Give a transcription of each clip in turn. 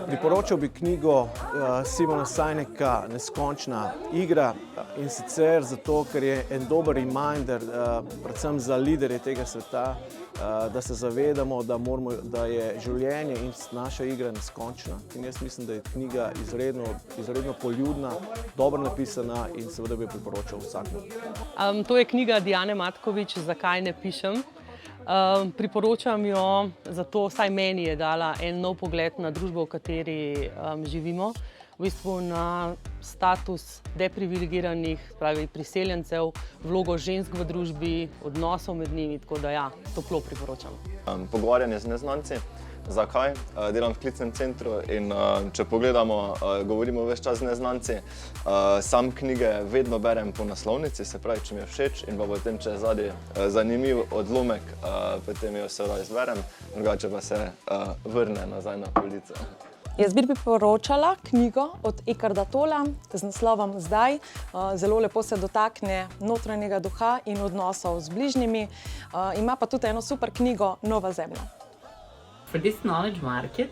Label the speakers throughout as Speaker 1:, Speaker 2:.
Speaker 1: Priporočal bi knjigo Simona Sineka Neskončna igra, in sicer zato, ker je en dober reminder, predvsem za liderje tega sveta, da se zavedamo, da je življenje in naša igra neskončna. In jaz mislim, da je knjiga izredno poljudna, dobro napisana in seveda bi jo priporočal vsakemu.
Speaker 2: To je knjiga Dijane Matkovič Zakaj ne pišem. Priporočam jo zato, saj meni je dala en nov pogled na družbo, v kateri živimo, v bistvu na status deprivilegiranih, pravi priseljencev, vlogo žensk v družbi, odnosov med njimi, tako da ja, toplo priporočam.
Speaker 3: Pogovarjanje z neznanci. Zakaj? Delam v klicnem centru in če pogledamo, govorimo ves čas z neznanci. Sam knjige vedno berem po naslovnici, se pravi, če mi je všeč in pa potem, če je zadnji zanimiv odlomek, potem jo se izberem, drugače pa se vrne nazaj na polico.
Speaker 4: Jaz bi priporočala knjigo od Eckarta Tolla z naslovom Zdaj. Zelo lepo se dotakne notranjega duha in odnosov z bližnjimi. Ima pa tudi eno super knjigo Nova zemlja.
Speaker 5: For this knowledge market,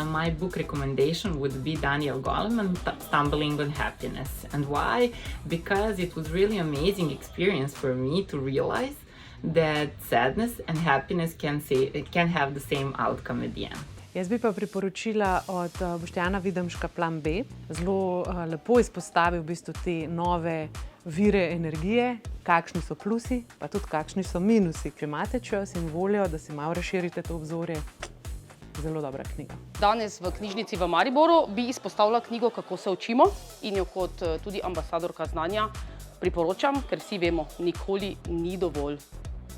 Speaker 5: my book recommendation would be Daniel Goleman, Stumbling on Happiness. And why? Because it was really amazing experience for me to realize that sadness and happiness can have the same outcome at the end.
Speaker 6: Jaz bi pa priporočila od Boštjana Videmška Plan B. Zelo lepo izpostavil v bistvu te nove vire energije, kakšni so plusi, pa tudi kakšni so minusi. Če imate čas in voljo, da si malo razširite to obzorje, zelo dobra knjiga.
Speaker 7: Danes v knjižnici v Mariboru bi izpostavila knjigo Kako se učimo in jo kot tudi ambasadorka znanja priporočam, ker vsi vemo, nikoli ni dovolj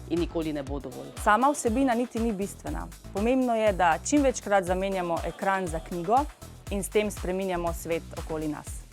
Speaker 7: in nikoli ne bo dovolj.
Speaker 8: Sama vsebina niti ni bistvena. Pomembno je, da čim večkrat zamenjamo ekran za knjigo in s tem spreminjamo svet okoli nas.